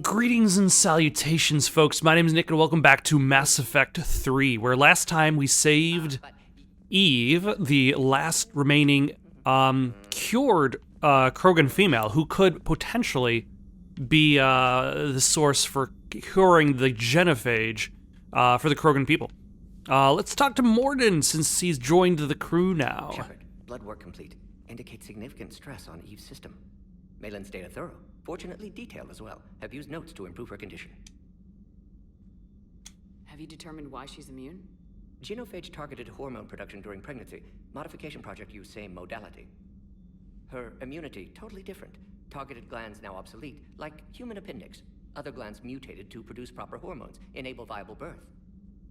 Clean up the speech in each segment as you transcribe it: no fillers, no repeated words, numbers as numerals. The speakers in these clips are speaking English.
Greetings and salutations, folks. My name is Nick, and welcome back to Mass Effect 3, where last time we saved Eve, the last remaining cured Krogan female, who could potentially be the source for curing the genophage for the Krogan people. Let's talk to Morden, since he's joined the crew now. Shepard, blood work complete. Indicates significant stress on Eve's system. Malin's data thorough. Fortunately detailed as well. Have used notes to improve her condition. Have you determined why she's immune? Genophage targeted hormone production during pregnancy. Modification project used same modality. Her immunity totally different. Targeted glands now obsolete, like human appendix. Other glands mutated to produce proper hormones, enable viable birth.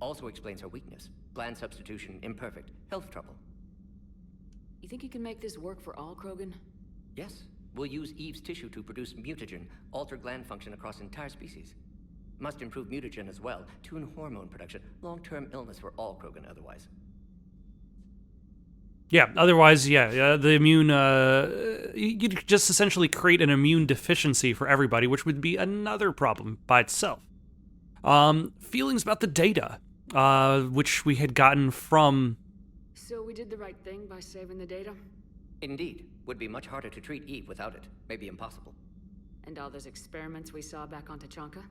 Also explains her weakness. Gland substitution imperfect. Health trouble. You think you can make this work for all Krogan? Yes. We'll use Eve's tissue to produce mutagen, alter gland function across entire species. Must improve mutagen as well, tune hormone production, long-term illness for all Krogan otherwise. Yeah, otherwise, the immune, you'd just essentially create an immune deficiency for everybody, which would be another problem by itself. Feelings about the data, which we had gotten from... So we did the right thing by saving the data? Indeed. Would be much harder to treat Eve without it. Maybe impossible. And all those experiments we saw back on Tachanka?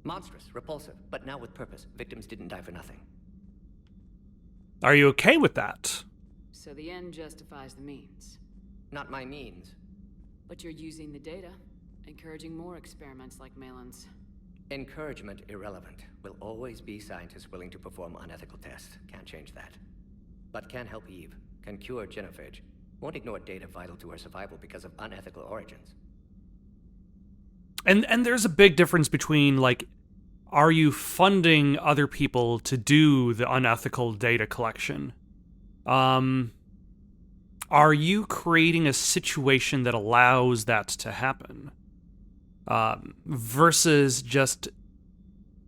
Monstrous, repulsive, but now with purpose. Victims didn't die for nothing. Are you okay with that? So the end justifies the means. Not my means. But you're using the data, encouraging more experiments like Malin's. Encouragement irrelevant. Will always be scientists willing to perform unethical tests. Can't change that. But can help Eve. Can cure genophage. Won't ignore data vital to her survival because of unethical origins. And there's a big difference between, like, are you funding other people to do the unethical data collection? Are you creating a situation that allows that to happen? Versus just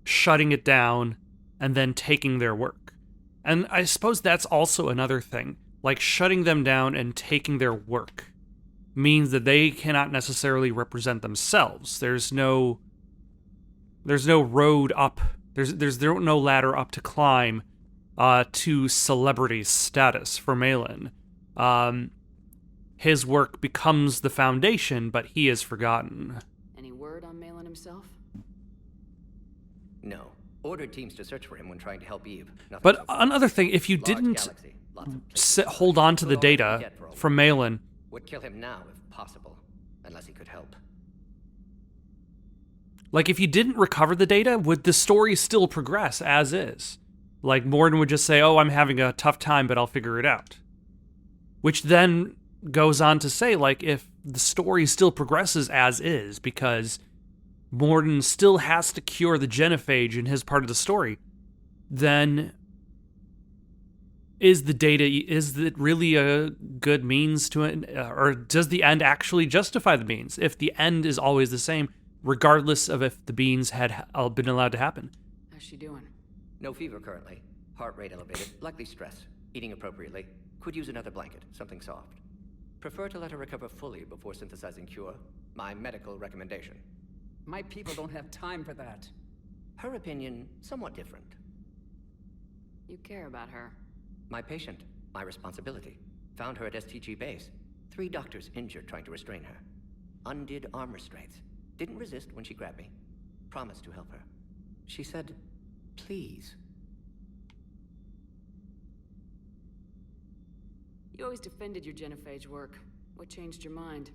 shutting it down and then taking their work. And I suppose that's also another thing. Like, shutting them down and taking their work means that they cannot necessarily represent themselves. There's no road up. There's no ladder up to climb to celebrity status for Malin. His work becomes the foundation, but he is forgotten. Any word on Malin himself? No. Ordered teams to search for him when trying to help Eve. Nothing But so far. another thing, if you Large didn't galaxy, lots of hold on to the data from Malin, would kill him now if possible, unless he could help. like, if you didn't recover the data, would the story still progress as is? Like, Morden would just say, oh, I'm having a tough time, but I'll figure it out. Which then goes on to say, like, if the story still progresses as is, because Morden still has to cure the genophage in his part of the story, then is it really a good means to it? Or does the end actually justify the means? If the end is always the same, regardless of if the beans had been allowed to happen. How's she doing? No fever currently. Heart rate elevated, likely stress. Eating appropriately. Could use another blanket, something soft. Prefer to let her recover fully before synthesizing cure. My medical recommendation. My people don't have time for that. Her opinion, somewhat different. You care about her. My patient, my responsibility. Found her at STG base. 3 doctors injured trying to restrain her. Undid arm restraints. Didn't resist when she grabbed me. Promised to help her. She said, please. You always defended your genophage work. What changed your mind?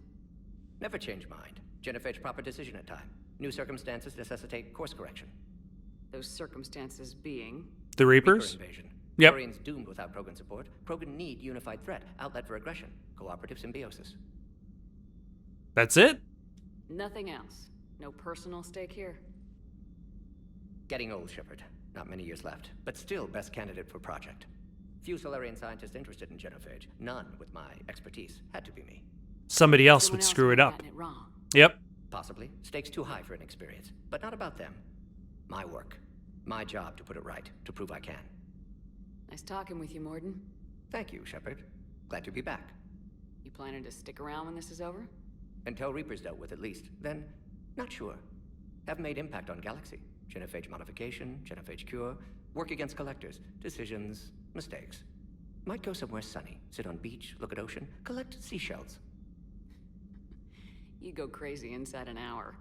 Never change mind. Genophage proper decision at time. New circumstances necessitate course correction. Those circumstances being... The Reaper Reapers? invasion. Yep. Turians doomed without Krogan support. Krogan need unified threat, outlet for aggression, cooperative symbiosis. That's it? Nothing else. No personal stake here. Getting old, Shepard. Not many years left, but still best candidate for project. Few Solarian scientists interested in genophage. None with my expertise. Had to be me. Somebody else Someone would else screw might it have up. gotten it wrong. Yep. Possibly. Stakes too high for inexperience. But not about them. My work. My job to put it right, to prove I can. Nice talking with you, Morden. Thank you, Shepard. Glad to be back. You planning to stick around when this is over? Until Reaper's dealt with, at least. Then, not sure. have made impact on Galaxy. Genophage modification, genophage cure, work against collectors, decisions, mistakes. Might go somewhere sunny, sit on beach, look at ocean, collect seashells. You go crazy inside an hour.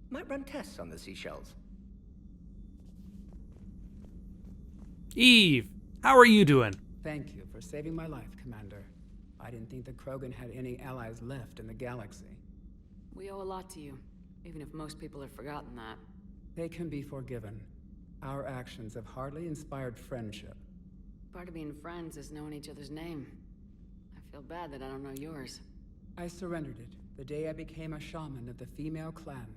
Might run tests on the seashells. Eve, how are you doing? Thank you for saving my life, Commander. I didn't think the Krogan had any allies left in the galaxy. We owe a lot to you, even if most people have forgotten that. They can be forgiven. Our actions have hardly inspired friendship. Part of being friends is knowing each other's name. I feel bad that I don't know yours. I surrendered it the day I became a shaman of the female clan.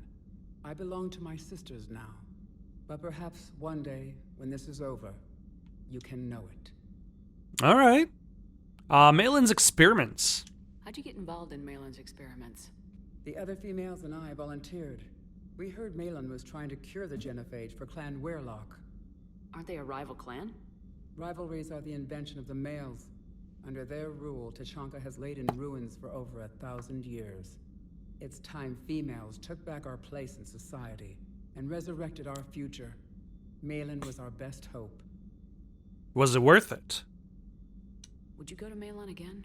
I belong to my sisters now. But perhaps one day, when this is over, you can know it. All right. Malin's experiments. How'd you get involved in Malin's experiments? The other females and I volunteered. We heard Malin was trying to cure the genophage for Clan Weirlock. Aren't they a rival clan? Rivalries are the invention of the males. Under their rule, Tachanka has laid in ruins for over 1,000 years. It's time females took back our place in society and resurrected our future. Malin was our best hope. Was it worth it? Would you go to Malin again?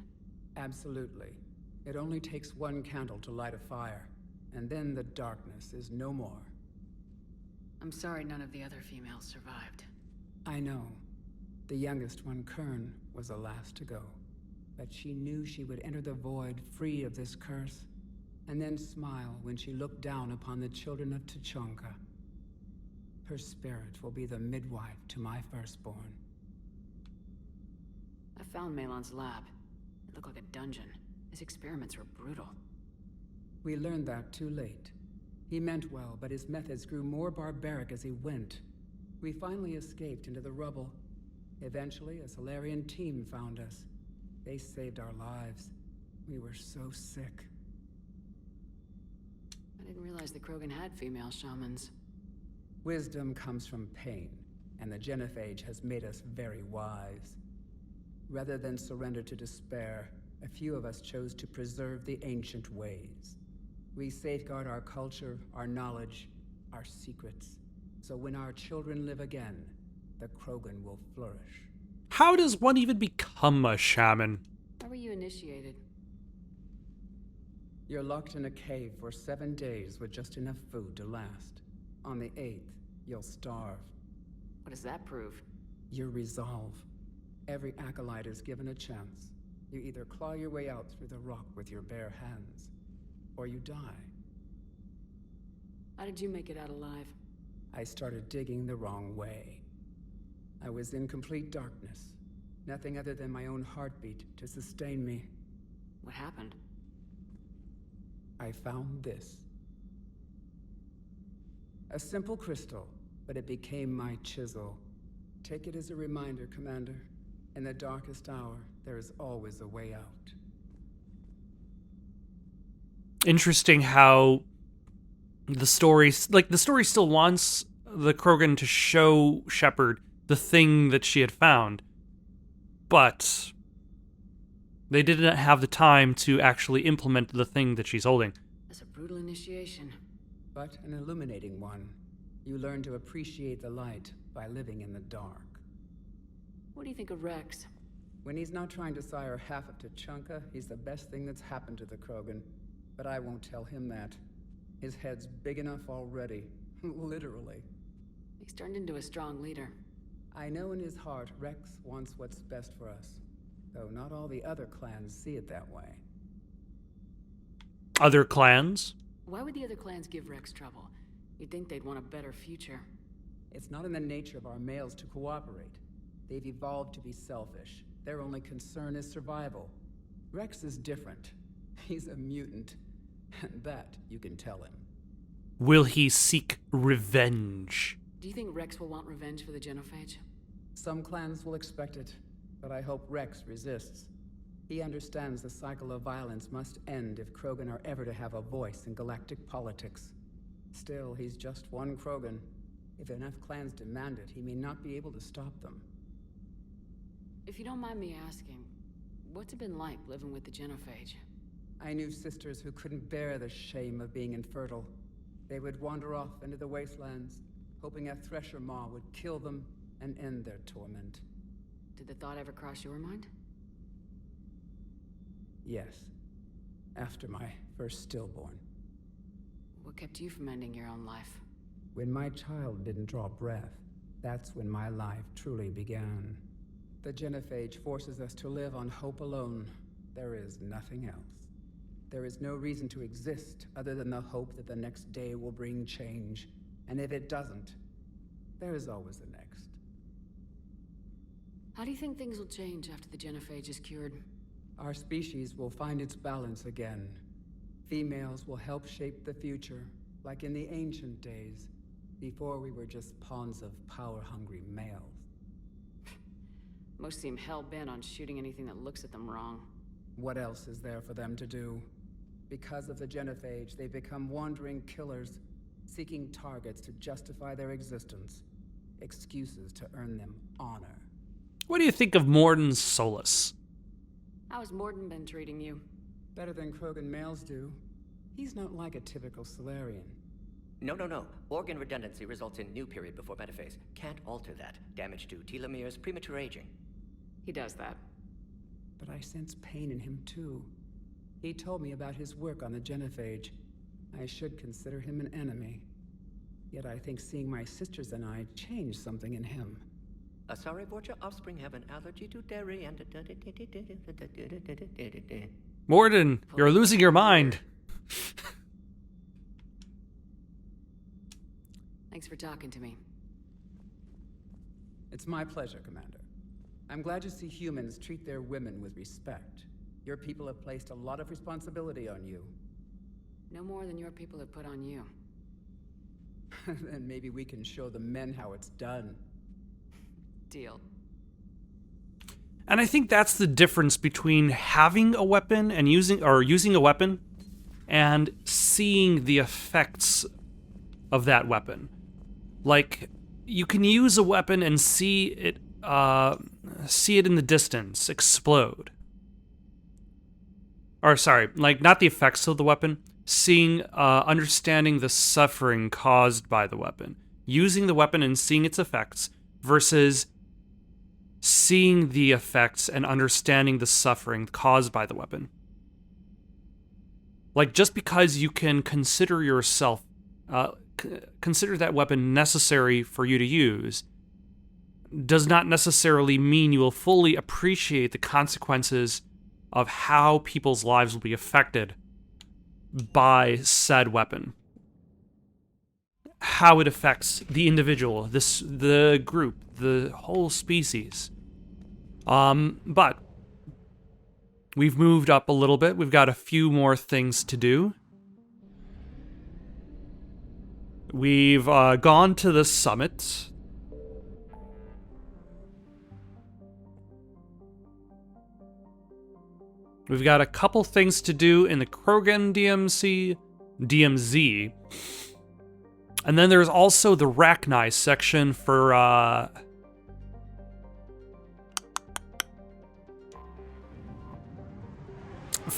Absolutely. It only takes one candle to light a fire, and then the darkness is no more. I'm sorry none of the other females survived. I know. The youngest one, Kern, was the last to go. But she knew she would enter the void free of this curse, and then smile when she looked down upon the children of Tachanka. Her spirit will be the midwife to my firstborn. I found Malin's lab. It looked like a dungeon. His experiments were brutal. We learned that too late. He meant well, but his methods grew more barbaric as he went. We finally escaped into the rubble. Eventually, a Solarian team found us. They saved our lives. We were so sick. I didn't realize the Krogan had female shamans. Wisdom comes from pain, and the genophage has made us very wise. Rather than surrender to despair, a few of us chose to preserve the ancient ways. We safeguard our culture, our knowledge, our secrets. So when our children live again, the Krogan will flourish. How does one even become a shaman? How were you initiated? You're locked in a cave for 7 days with just enough food to last. On the 8th, you'll starve. What does that prove? Your resolve. Every acolyte is given a chance. You either claw your way out through the rock with your bare hands, or you die. How did you make it out alive? I started digging the wrong way. I was in complete darkness. Nothing other than my own heartbeat to sustain me. What happened? I found this. A simple crystal, but it became my chisel. Take it as a reminder, Commander. In the darkest hour, there is always a way out. Interesting how the story still wants the Krogan to show Shepard the thing that she had found, but they didn't have the time to actually implement the thing that she's holding. That's a brutal initiation. But an illuminating one. You learn to appreciate the light by living in the dark. What do you think of Rex? When he's not trying to sire half of Tachanka, he's the best thing that's happened to the Krogan. But I won't tell him that. His head's big enough already. Literally. He's turned into a strong leader. I know in his heart Rex wants what's best for us. Though not all the other clans see it that way. Other clans? Why would the other clans give Rex trouble? You'd think they'd want a better future. It's not in the nature of our males to cooperate. They've evolved to be selfish. Their only concern is survival. Rex is different. He's a mutant. And that you can tell him. Will he seek revenge? Do you think Rex will want revenge for the genophage? Some clans will expect it, but I hope Rex resists. He understands the cycle of violence must end if Krogan are ever to have a voice in galactic politics. Still, he's just one Krogan. If enough clans demand it, he may not be able to stop them. If you don't mind me asking, what's it been like living with the genophage? I knew sisters who couldn't bear the shame of being infertile. They would wander off into the wastelands, hoping a thresher maw would kill them and end their torment. Did the thought ever cross your mind? Yes, after my first stillborn. What kept you from ending your own life? When my child didn't draw breath, that's when my life truly began. The genophage forces us to live on hope alone. There is nothing else. There is no reason to exist other than the hope that the next day will bring change. And if it doesn't, there is always the next. How do you think things will change after the genophage is cured? Our species will find its balance again. Females will help shape the future, like in the ancient days, before we were just pawns of power-hungry males. Most seem hell-bent on shooting anything that looks at them wrong. What else is there for them to do? Because of the genophage, they become wandering killers, seeking targets to justify their existence, excuses to earn them honor. What do you think of Morden's Solus? How has Morden been treating you? Better than Krogan males do. He's not like a typical Solarian. No. Organ redundancy results in new period before metaphase. Can't alter that. Damage to telomeres, premature aging. He does that. But I sense pain in him too. He told me about his work on the genophage. I should consider him an enemy. Yet I think seeing my sisters and I changed something in him. Sorry, Borgia, offspring have an allergy to dairy and... Morden, you're losing your mind. Thanks for talking to me. It's my pleasure, Commander. I'm glad to see humans treat their women with respect. Your people have placed a lot of responsibility on you. No more than your people have put on you. Then maybe we can show the men how it's done. Deal. And I think that's the difference between having a weapon and using a weapon and seeing the effects of that weapon. Like, you can use a weapon and see it in the distance explode. Or sorry, like not the effects of the weapon, understanding the suffering caused by the weapon. Using the weapon and seeing its effects versus seeing the effects and understanding the suffering caused by the weapon. Like, just because you can consider yourself, consider that weapon necessary for you to use, does not necessarily mean you will fully appreciate the consequences of how people's lives will be affected by said weapon. How it affects the individual, the group, the whole species. But we've moved up a little bit. We've got a few more things to do. We've gone to the summit. We've got a couple things to do in the Krogan DMZ. And then there's also the Rachni section for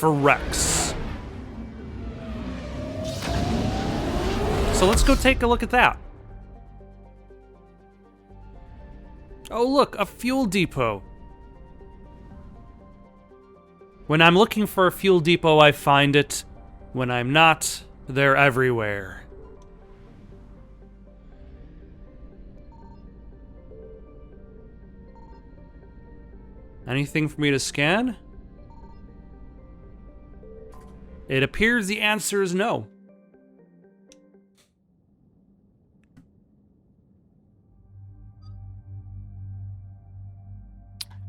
Rex. So let's go take a look at that. Oh look, a fuel depot. When I'm looking for a fuel depot, I find it. When I'm not, they're everywhere. Anything for me to scan? It appears the answer is no.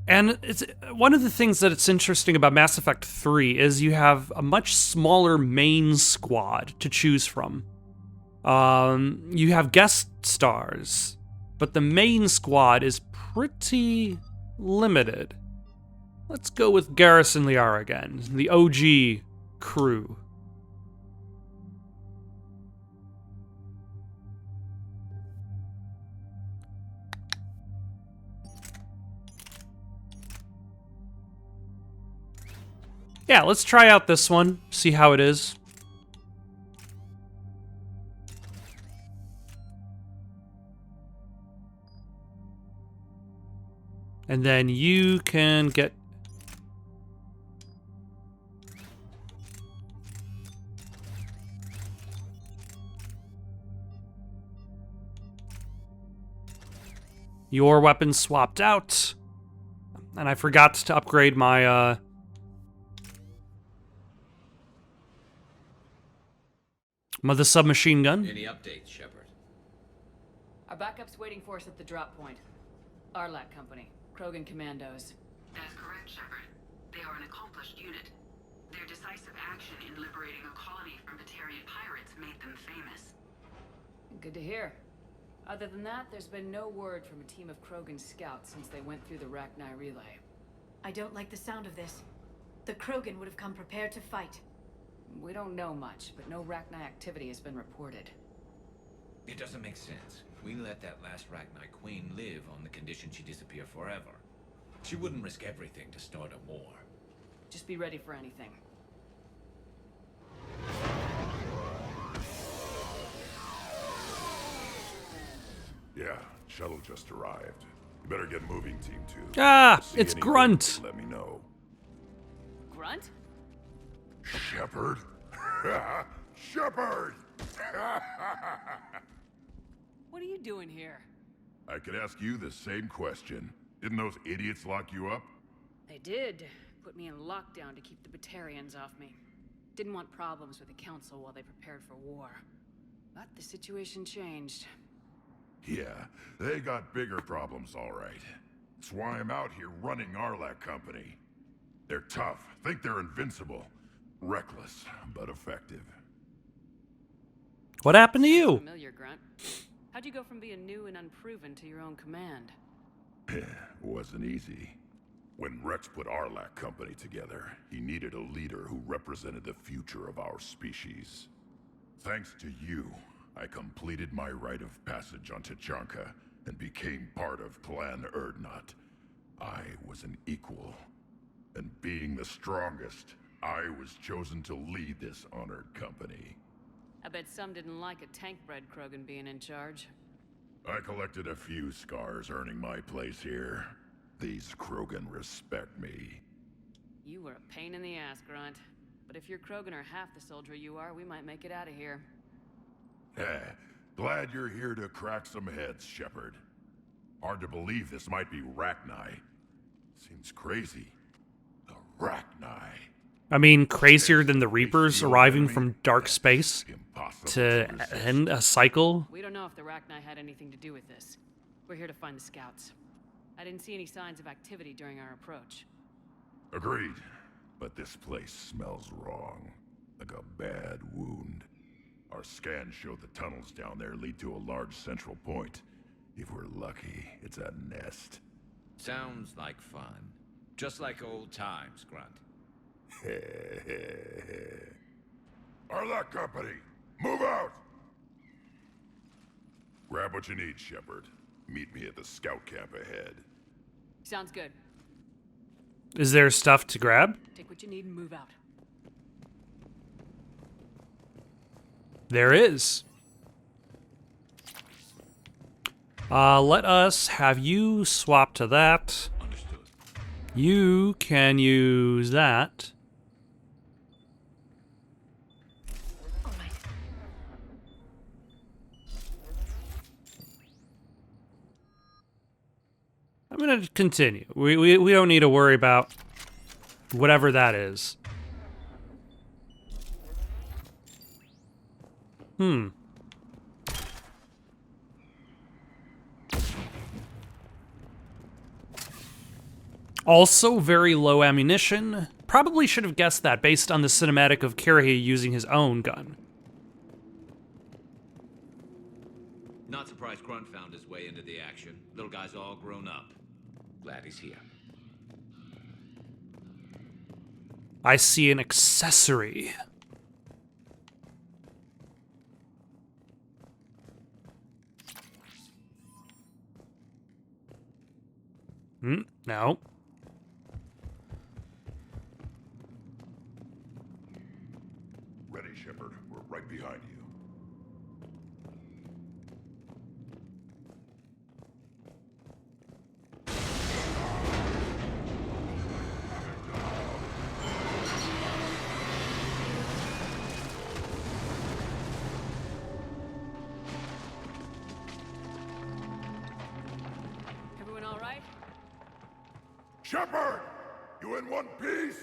And it's one of the things that it's interesting about Mass Effect 3 is you have a much smaller main squad to choose from. You have guest stars, but the main squad is pretty limited. Let's go with Garrison Liara again, the OG crew. Yeah, let's try out this one, see how it is. And then you can get... your weapon swapped out. And I forgot to upgrade my, the submachine gun. Any updates, Shepard? Our backup's waiting for us at the drop point. Arlac Company, Krogan Commandos. That's correct, Shepard. They are an accomplished unit. Their decisive action in liberating a colony from Batarian pirates made them famous. Good to hear. Other than that, there's been no word from a team of Krogan scouts since they went through the Rachni relay. I don't like the sound of this. The Krogan would have come prepared to fight. We don't know much, but no Rachni activity has been reported. It doesn't make sense. We let that last Rachni queen live on the condition she disappear forever. She wouldn't risk everything to start a war. Just be ready for anything. Yeah, shuttle just arrived. You better get moving, Team 2. Ah, See it's any Grunt. wreckage, let me know. Grunt? Shepard? Shepard! What are you doing here? I could ask you the same question. Didn't those idiots lock you up? They did. Put me in lockdown to keep the Batarians off me. Didn't want problems with the Council while they prepared for war. But the situation changed. Yeah, they got bigger problems, all right. That's why I'm out here running Arlac Company. They're tough, think they're invincible. Reckless, but effective. What happened to you? Familiar, Grunt. How'd you go from being new and unproven to your own command? Wasn't easy. When Rex put Arlac Company together, he needed a leader who represented the future of our species. Thanks to you, I completed my rite of passage on Tachanka and became part of Clan Erdnot. I was an equal. And being the strongest, I was chosen to lead this honored company. I bet some didn't like a tank-bred Krogan being in charge. I collected a few scars earning my place here. These Krogan respect me. You were a pain in the ass, Grunt. But if your Krogan are half the soldier you are, we might make it out of here. Glad you're here to crack some heads, Shepard. Hard to believe this might be Rachni. Seems crazy. The Rachni. I mean, crazier than the Reapers arriving from dark space Impossible to resist. end a cycle. We don't know if the Rachni had anything to do with this. We're here to find the scouts. I didn't see any signs of activity during our approach. Agreed. But this place smells wrong. Like a bad wound. Our scans show the tunnels down there lead to a large central point. If we're lucky, it's a nest. Sounds like fun. Just like old times, Grunt. Arlac Company, move out! Grab what you need, Shepard. Meet me at the scout camp ahead. Sounds good. Is there stuff to grab? Take what you need and move out. There is. Let us have you swap to that. Understood. You can use that. All right. I'm gonna continue. We don't need to worry about whatever that is. Also very low ammunition. Probably should have guessed that based on the cinematic of Kirihya using his own gun. Not surprised Grunt found his way into the action. Little guy's all grown up. Glad he's here. I see an accessory. No. Ready, Shepard. We're right behind you. Shepard! You in one piece?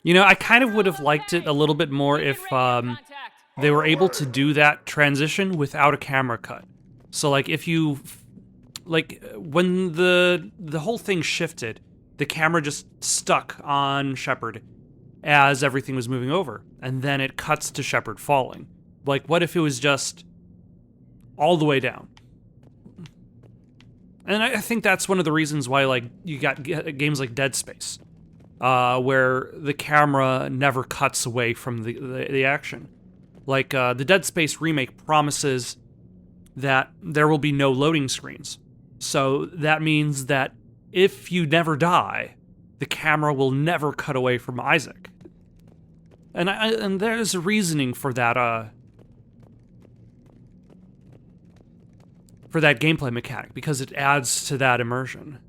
You know, I kind of would have liked it a little bit more if they were able to do that transition without a camera cut. So, like, if you, like, when the whole thing shifted, the camera just stuck on Shepard as everything was moving over, and then it cuts to Shepard falling. Like, what if it was just all the way down? And I think that's one of the reasons why, like, you got games like Dead Space, where the camera never cuts away from the action. Like, the Dead Space remake promises that there will be no loading screens. So that means that if you never die, the camera will never cut away from Isaac. And there's a reasoning for that, gameplay mechanic, because it adds to that immersion.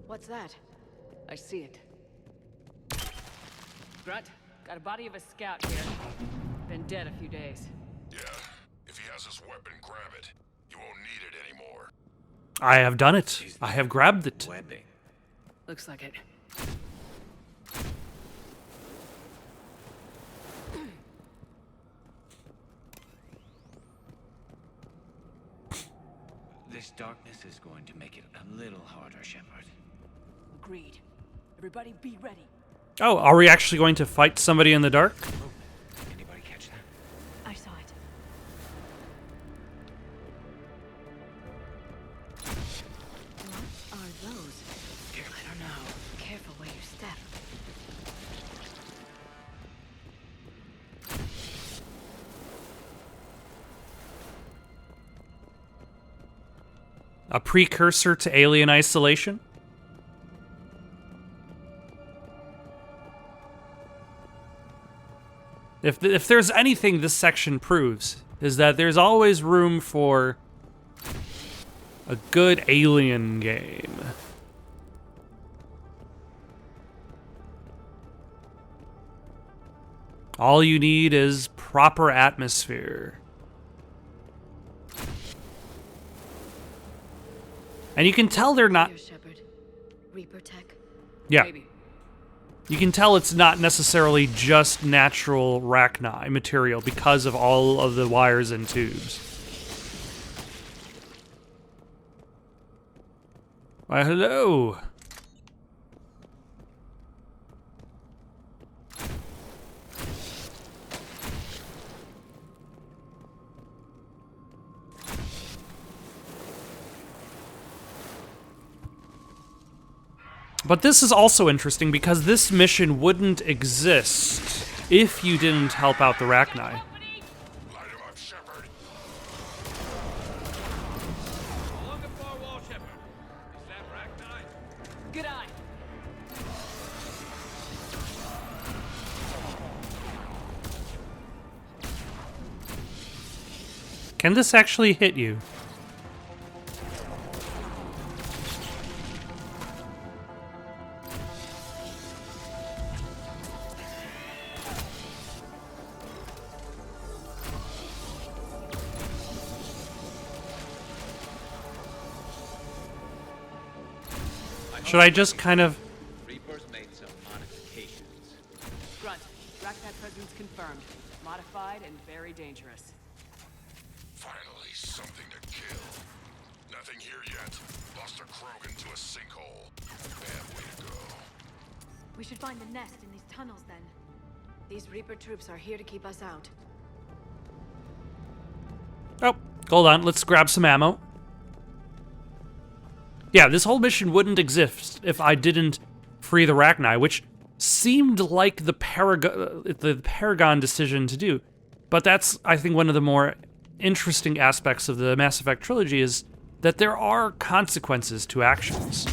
What's that? I see it. Grunt, got a body of a scout here. Been dead a few days. Yeah. If he has his weapon, grab it. You won't need it anymore. I have done it. I have grabbed it. Webbing. Looks like it. This darkness is going to make it a little harder, Shepard. Agreed. Everybody be ready. Oh, are we actually going to fight somebody in the dark? Anybody catch that? I saw it. What are those? I don't know. Careful where you step. A precursor to Alien Isolation? If there's anything this section proves, is that there's always room for a good Alien game. All you need is proper atmosphere. And you can tell they're not... Here, Shepard. Reaper tech. Yeah. Maybe. You can tell it's not necessarily just natural Rachni material because of all of the wires and tubes. Why, hello. But this is also interesting because this mission wouldn't exist if you didn't help out the Rachni. Light him up, Shepard. Along the far wall, Shepard. Is that Rachni? Good eye. Can this actually hit you? Should I just kind of... Reapers made some modifications. Grunt, Rachni presence confirmed. Modified and very dangerous. Finally, something to kill. Nothing here yet. Lost a Krogan to a sinkhole. Bad way to go. We should find the nest in these tunnels then. These Reaper troops are here to keep us out. Oh, hold on. Let's grab some ammo. Yeah, this whole mission wouldn't exist if I didn't free the Rachni, which seemed like the Paragon decision to do. But that's, I think, one of the more interesting aspects of the Mass Effect trilogy is that there are consequences to actions.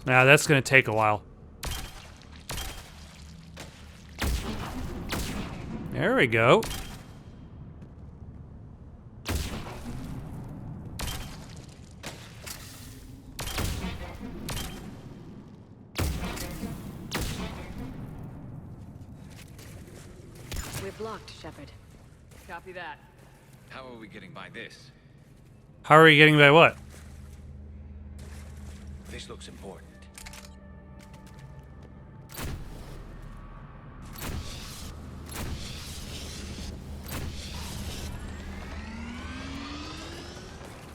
Now, that's going to take a while. There we go. We're blocked, Shepard. Copy that. How are we getting by this? How are you getting by what? This looks important.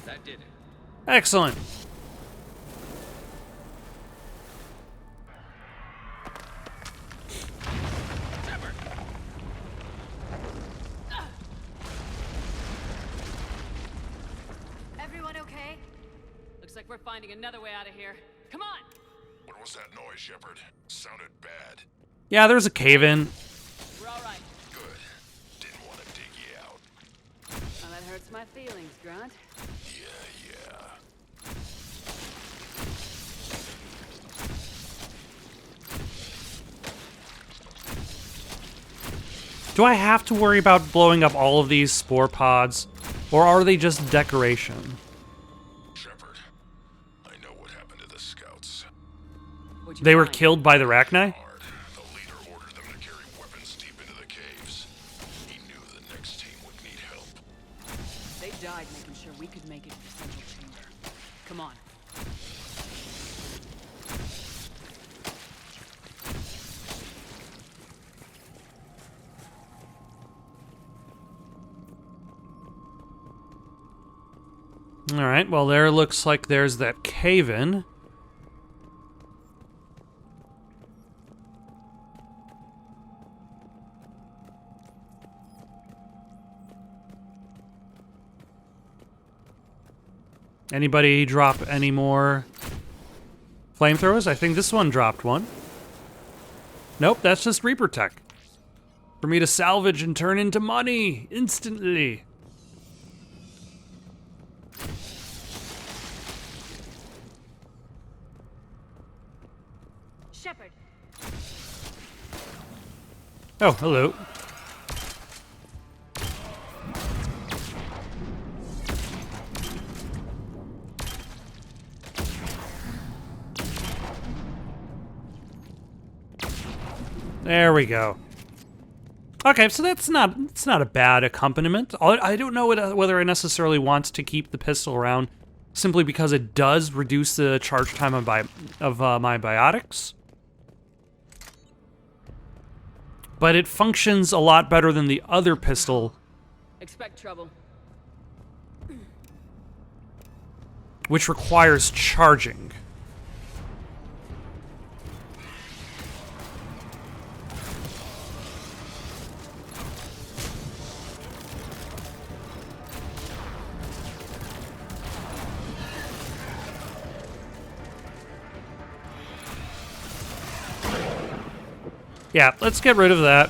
That did it. Excellent. Everyone okay? Looks like we're finding another way out of here. Come on! What was that noise, Shepard? Sounded bad. Yeah, there's a cave-in. We're all right. Good. Didn't want to dig you out. Well, that hurts my feelings, Grunt. Yeah. Do I have to worry about blowing up all of these spore pods? Or are they just decoration? Shepard, I know what happened to the scouts. What'd you They were find? killed by the Rachni? Hard. The leader ordered them to carry weapons deep into the caves. He knew the next team would need help. They died making sure we could make it to the central chamber. Come on. Alright, well there looks like there's that cave-in. Anybody drop any more flamethrowers? I think this one dropped one. Nope, that's just Reaper tech. For me to salvage and turn into money instantly. Shepard, Oh, hello. There we go. Okay, so it's not a bad accompaniment. I don't know whether I necessarily want to keep the pistol around simply because it does reduce the charge time of my biotics. But it functions a lot better than the other pistol, Expect trouble. which requires charging. Yeah, let's get rid of that.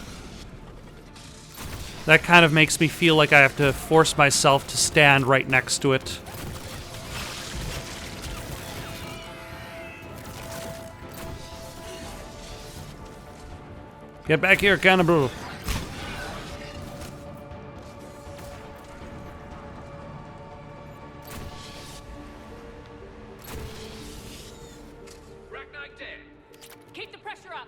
That kind of makes me feel like I have to force myself to stand right next to it. Get back here, cannibal. Keep the pressure up!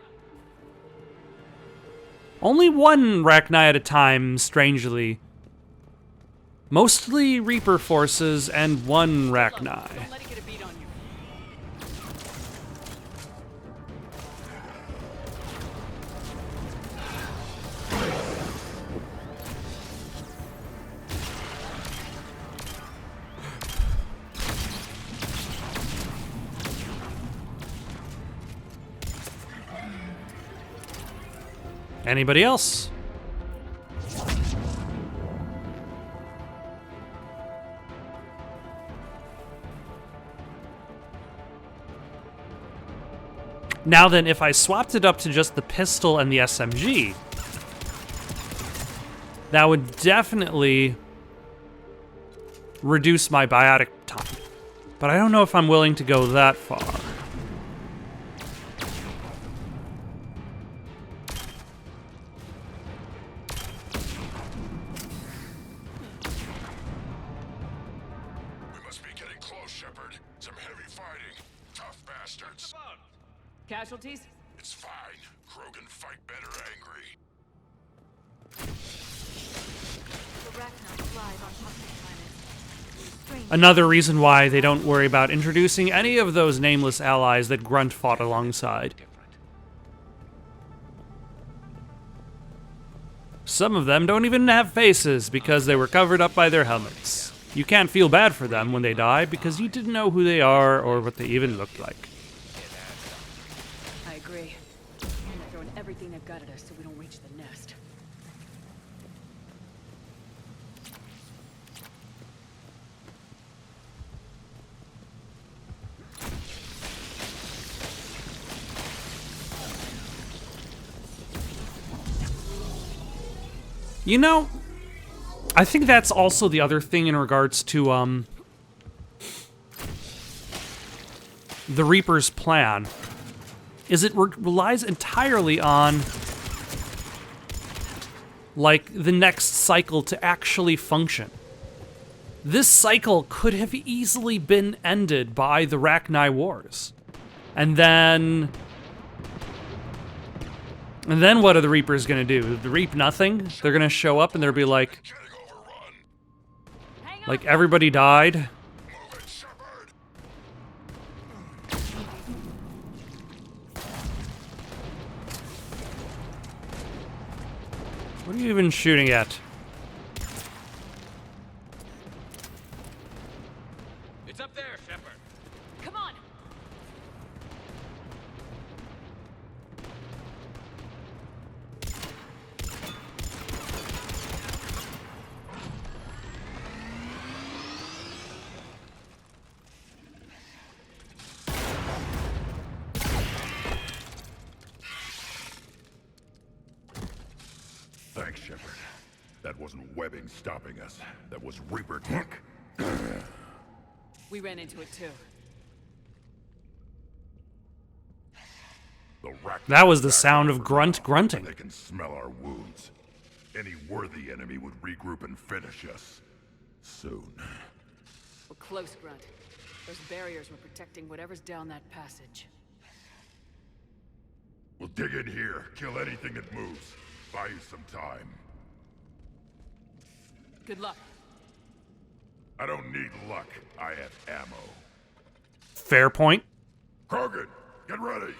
Only one Rachni at a time, strangely. Mostly Reaper forces and one Rachni. Don't let it get a beat on you. Anybody else? Now then, if I swapped it up to just the pistol and the SMG, that would definitely reduce my biotic time. But I don't know if I'm willing to go that far. We must be getting close, Shepard. Some heavy fighting. Tough bastards. Casualties? It's fine. Krogan fight better angry. the Rachni fly Another reason why they don't worry about introducing any of those nameless allies that Grunt fought alongside. Some of them don't even have faces because they were covered up by their helmets. You can't feel bad for them when they die because you didn't know who they are or what they even looked like. I agree. They're throwing everything they've got at us so we don't reach the nest. You know, I think that's also the other thing in regards to, the Reaper's plan, is it relies entirely on, like, the next cycle to actually function. This cycle could have easily been ended by the Rachni Wars. And then what are the Reapers gonna do? The Reap nothing? They're gonna show up and they'll be like everybody died? What are you even shooting at? It's up there, Shepard. Come on! Thanks, Shepard. That wasn't webbing stopping us. That was Reaper tech. We ran into it too. That was the sound of Grunt grunting. They can smell our wounds. Any worthy enemy would regroup and finish us. Soon. We're close, Grunt. Those barriers were protecting whatever's down that passage. We'll dig in here, kill anything that moves. Buy you some time. Good luck. I don't need luck. I have ammo. Fair point. Krogan, get ready.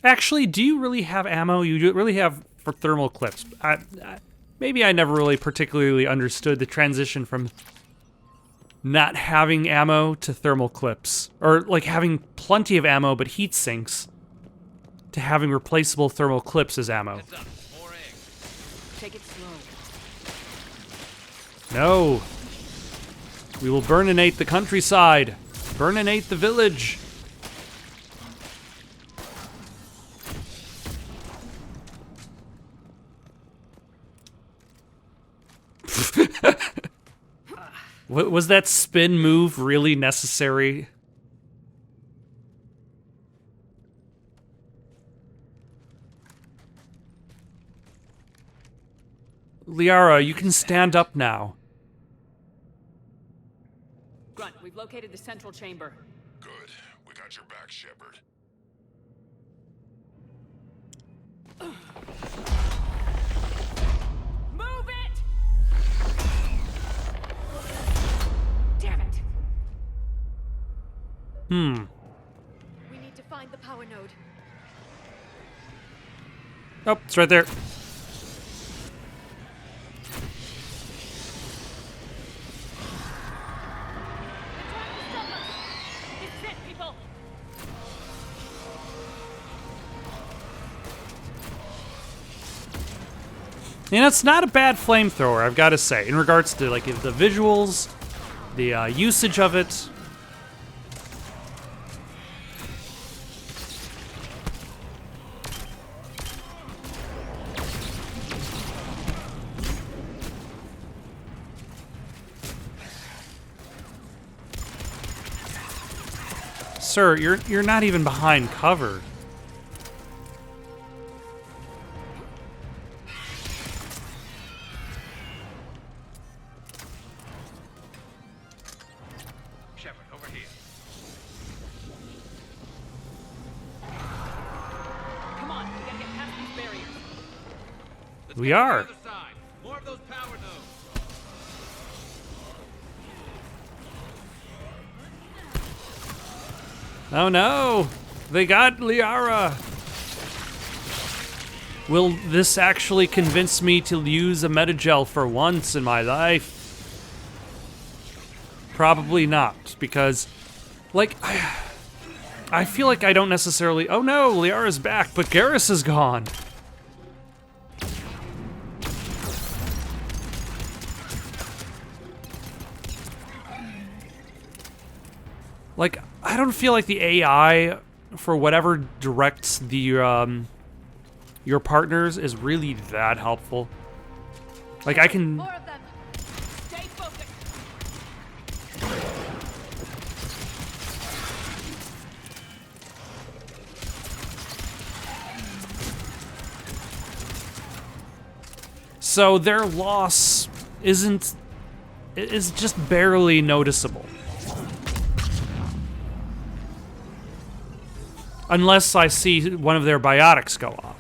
Actually, do you really have ammo? You really have for thermal clips. Maybe I never really particularly understood the transition from not having ammo to thermal clips. Or, like, having plenty of ammo but heat sinks to having replaceable thermal clips as ammo. Take it slow. No. We will burninate the countryside. Burninate the village. Was that spin move really necessary? Liara, you can stand up now. Grunt, we've located the central chamber. Good. We got your back, Shepard. Move it! Damn it! We need to find the power node. Oh, it's right there. You know, it's not a bad flamethrower, I've got to say, in regards to like the visuals, the usage of it. Sir, you're not even behind cover. Shepard, over here. Come on, we gotta get past these barriers. Let's We get to the are. other side. More of those Oh no! They got Liara! Will this actually convince me to use a metagel for once in my life? Probably not, because, like, I feel like I don't necessarily... Oh no, Liara's back, but Garrus is gone. Like, I don't feel like the AI, for whatever directs the, your partners, is really that helpful. Like, I can... More of them. Stay focused. So their loss is just barely noticeable. Unless I see one of their biotics go off.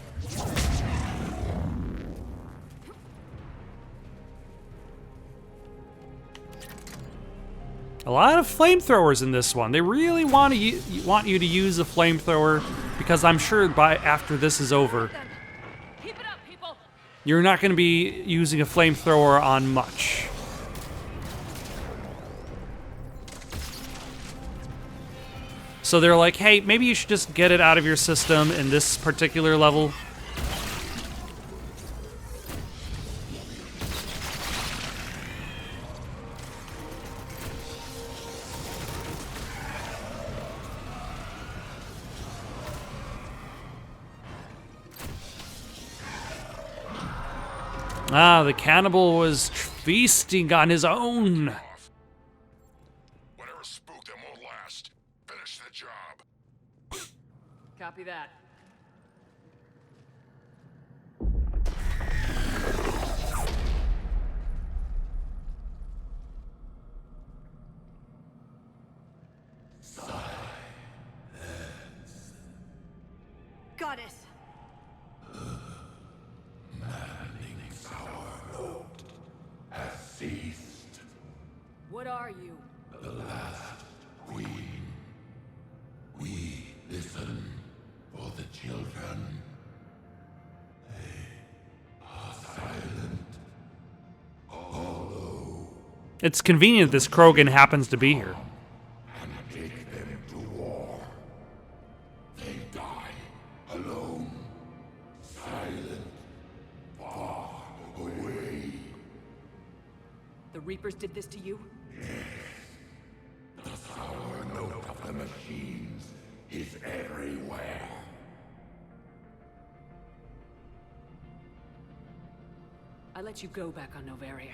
A lot of flamethrowers in this one. They really want you to use a flamethrower, because I'm sure after this is over, Keep it up, people. you're not going to be using a flamethrower on much. So they're like, hey, maybe you should just get it out of your system in this particular level. Ah, the cannibal was feasting on his own. Whatever spooked them won't last. Finish the job. Copy that. Goddess. Ceased. What are you? The last queen. We listen for the children. They are silent. Although It's convenient this Krogan happens to be here. and take them to war. They die alone. Silent. Far away. The Reapers did this to you? The sour note of the machines is everywhere. I let you go back on Novaria.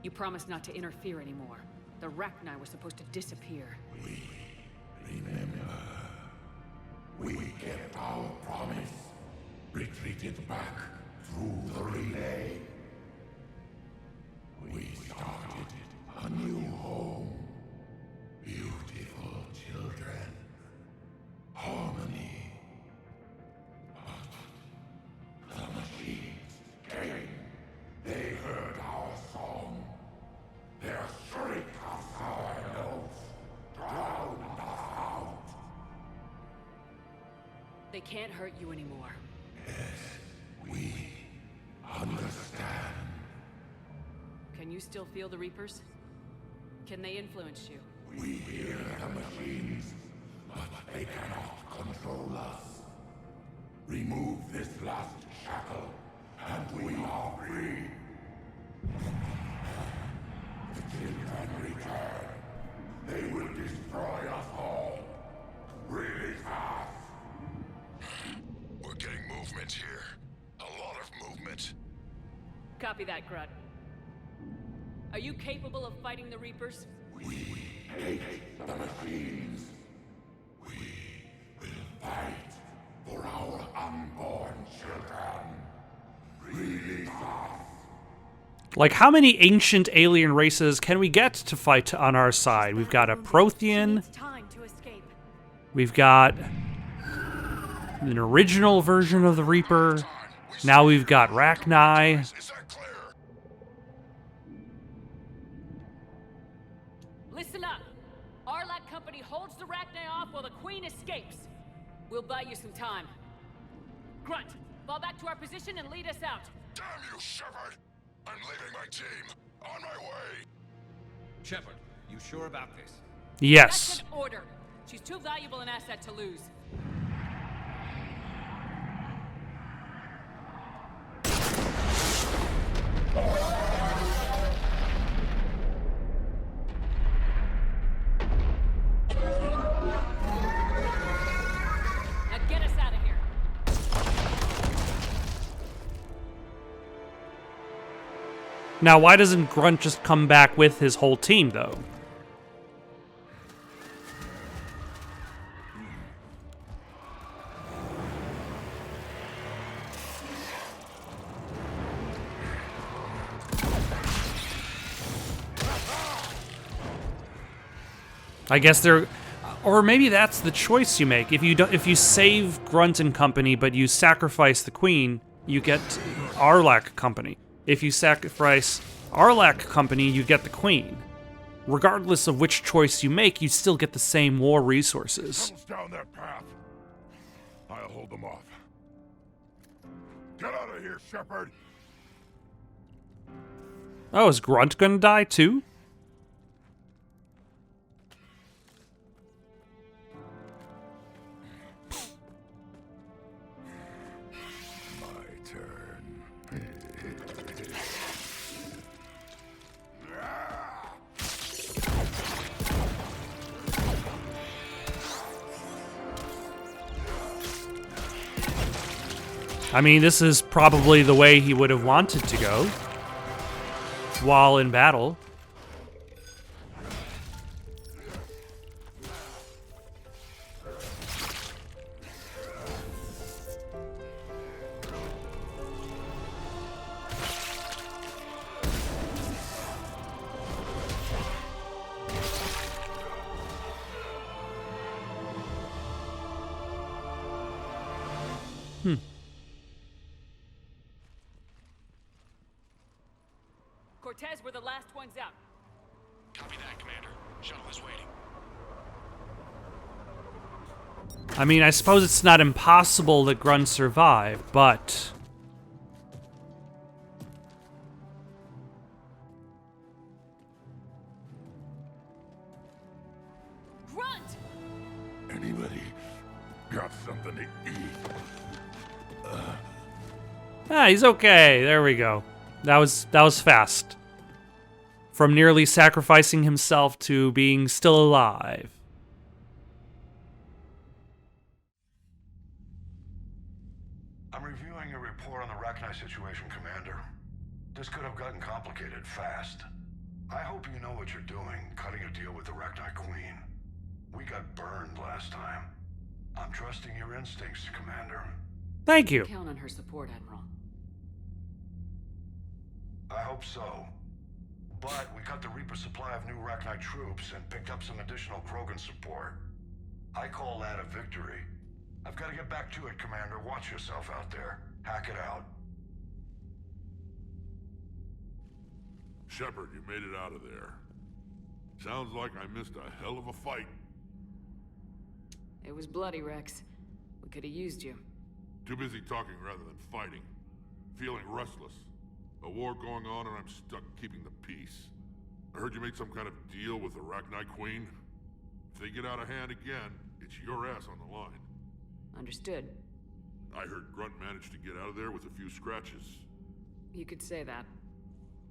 You promised not to interfere anymore. The Rachni were supposed to disappear. Remember, we kept our promise. Retreated back through the relay. We started a new home. Beautiful children. Harmony. But the machines came. They heard our song. Their shriek of sour notes drowned us out. They can't hurt you anymore. We understand. Can you still feel the Reapers? Can they influence you? We hear the machines, but they cannot control us. Remove this last shackle, and we are free. The children return. They will destroy us all. Really fast. We're getting movement here. A lot of movement. Copy that, Grunt. Are you capable of fighting the Reapers? We hate the machines. We will fight for our unborn children. Release us. Like, how many ancient alien races can we get to fight on our side? We've got a Prothean. It's time to escape. We've got an original version of the Reaper. Now we've got Rachni. Is that clear? Listen up! Arlac Company holds the Rachni off while the Queen We'll buy you some time. Grunt, fall back to our position and lead us out. Damn you, Shepard! I'm leaving my team. On my way. Shepard, you sure about this? Yes. That's an order. She's too valuable an asset to lose. Now get us out of here. Now, why doesn't Grunt just come back with his whole team, though? I guess they're, or maybe that's the choice you make. If you save Grunt and company, but you sacrifice the Queen, you get Arlak company. If you sacrifice Arlak company, you get the Queen. Regardless of which choice you make, you still get the same war resources. Tunnels down that path. I'll hold them off. Get out of here, Shepard. Oh, is Grunt gonna die too? I mean, this is probably the way he would have wanted to go while in battle. Cortez, we're the last ones out. Copy that, Commander. Shuttle is waiting. I mean, I suppose it's not impossible that Grunt survive, but... Grunt! Anybody got something to eat? Ah, he's okay. There we go. That was fast. From nearly sacrificing himself to being still alive. I'm reviewing your report on the Rachni situation, Commander. This could have gotten complicated fast. I hope you know what you're doing, cutting a deal with the Rachni Queen. We got burned last time. I'm trusting your instincts, Commander. Thank you. Count on her support, Admiral. I hope so. But we cut the Reaper supply of new Rachni troops and picked up some additional Krogan support. I call that a victory. I've got to get back to it, Commander. Watch yourself out there. Hack it out. Shepard, you made it out of there. Sounds like I missed a hell of a fight. It was bloody, Rex. We could have used you. Too busy talking rather than fighting. Feeling restless. A war going on and I'm stuck keeping the peace. I heard you made some kind of deal with the Rachni Queen. If they get out of hand again, it's your ass on the line. Understood. I heard Grunt managed to get out of there with a few scratches. You could say that.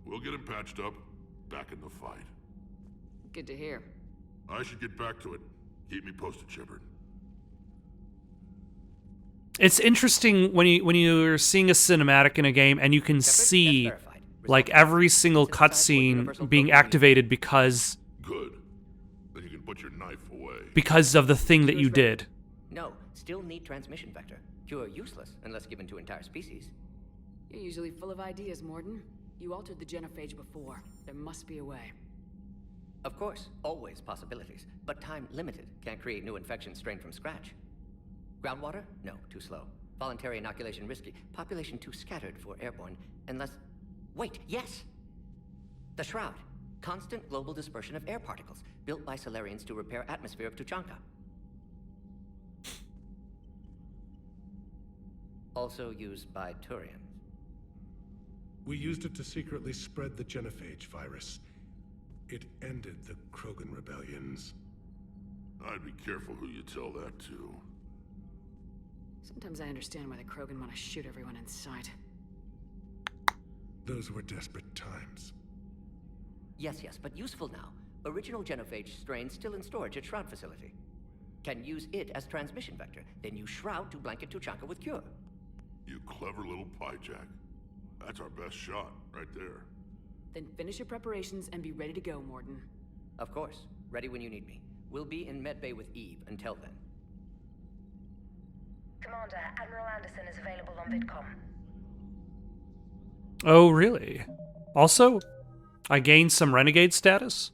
We'll get him patched up, back in the fight. Good to hear. I should get back to it. Keep me posted, Shepard. It's interesting when you're seeing a cinematic in a game and you can see like every single cutscene being activated because Good. Then you can put your knife away. because of the thing that you did. No, still need transmission vector. Cure useless unless given to entire species. You're usually full of ideas, Morden. You altered the genophage before. There must be a way. Of course, always possibilities, but time limited. Can't create new infections strained from scratch. Groundwater? No, too slow. Voluntary inoculation risky. Population too scattered for airborne, unless... Wait, yes! The Shroud. Constant global dispersion of air particles, built by Solarians to repair atmosphere of Tuchanka. Also used by Turians. We used it to secretly spread the genophage virus. It ended the Krogan rebellions. I'd be careful who you tell that to. Sometimes I understand why the Krogan want to shoot everyone in sight. Those were desperate times. Yes, but useful now. Original genophage strain still in storage at Shroud facility. Can use it as transmission vector, then use Shroud to blanket Tuchanka with cure. You clever little pyjack. That's our best shot, right there. Then finish your preparations and be ready to go, Morden. Of course. Ready when you need me. We'll be in medbay with Eve until then. Commander, Admiral Anderson is available on VidCom. Oh, really? Also, I gained some renegade status?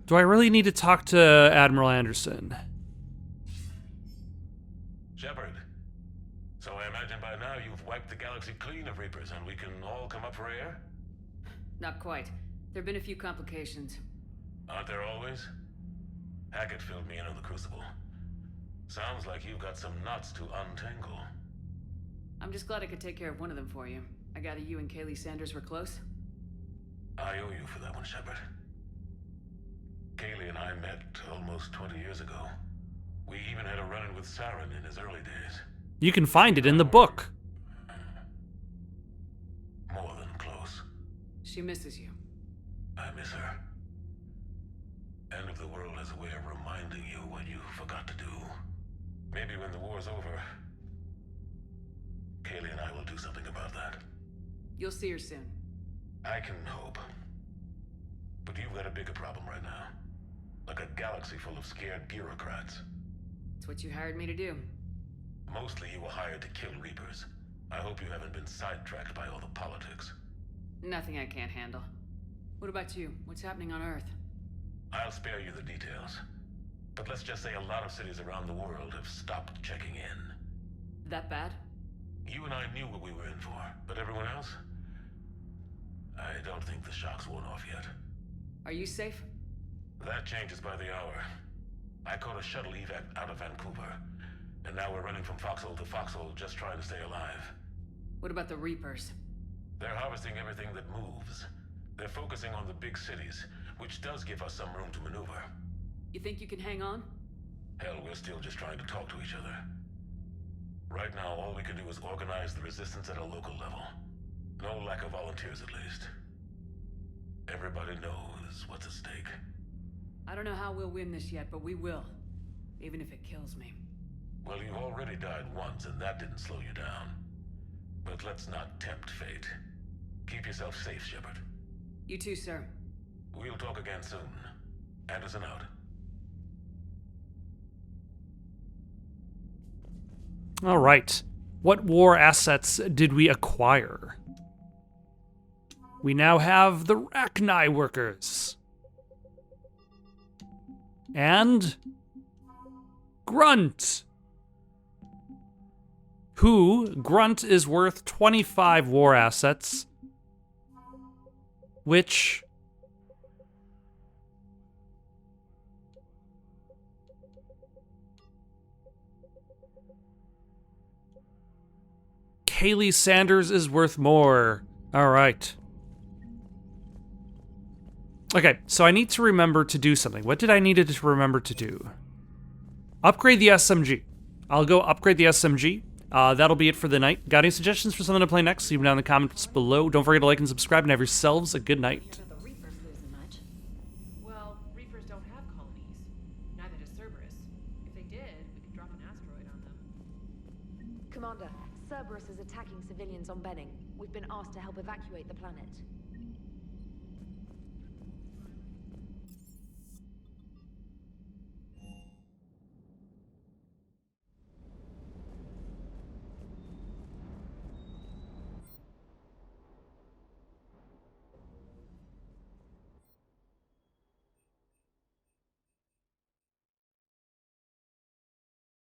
Do I really need to talk to Admiral Anderson? Shepard. So I imagine by now you've wiped the galaxy clean of Reapers and we can all come up for air? Not quite. There have been a few complications. Aren't there always? Hackett filled me in on the Crucible. Sounds like you've got some knots to untangle. I'm just glad I could take care of one of them for you. I gather you and Kaylee Sanders were close? I owe you for that one, Shepard. Kaylee and I met almost 20 years ago. We even had a run-in with Saren in his early days. You can find it in the book. More than close. She misses you. I miss her. End of the world has a way of reminding you what you forgot to do. Maybe when the war's over, Kaylee and I will do something about that. You'll see her soon. I can hope. But you've got a bigger problem right now. Like a galaxy full of scared bureaucrats. It's what you hired me to do. Mostly you were hired to kill Reapers. I hope you haven't been sidetracked by all the politics. Nothing I can't handle. What about you? What's happening on Earth? I'll spare you the details. But let's just say a lot of cities around the world have stopped checking in. That bad? You and I knew what we were in for, but everyone else? I don't think the shock's worn off yet. Are you safe? That changes by the hour. I caught a shuttle evac out of Vancouver, and now we're running from foxhole to foxhole just trying to stay alive. What about the Reapers? They're harvesting everything that moves. They're focusing on the big cities, which does give us some room to maneuver. You think you can hang on? Hell, we're still just trying to talk to each other. Right now, all we can do is organize the resistance at a local level. No lack of volunteers, at least. Everybody knows what's at stake. I don't know how we'll win this yet, but we will. Even if it kills me. Well, you've already died once, and that didn't slow you down. But let's not tempt fate. Keep yourself safe, Shepard. You too, sir. We'll talk again soon. Anderson out. All right. What war assets did we acquire? We now have the Rachni workers. And Grunt. Grunt is worth 25 war assets, which Kaylee Sanders is worth more. All right. Okay, so I need to remember to do something. What did I need to remember to do? Upgrade the SMG. I'll go upgrade the SMG. That'll be it for the night. Got any suggestions for something to play next? Leave them down in the comments below. Don't forget to like and subscribe, and have yourselves a good night. Well, Reapers don't have colonies. Neither does Cerberus. If they did, we could drop an asteroid on them. Commander, Cerberus is attacking civilians on Benning. We've been asked to help evacuate the planet.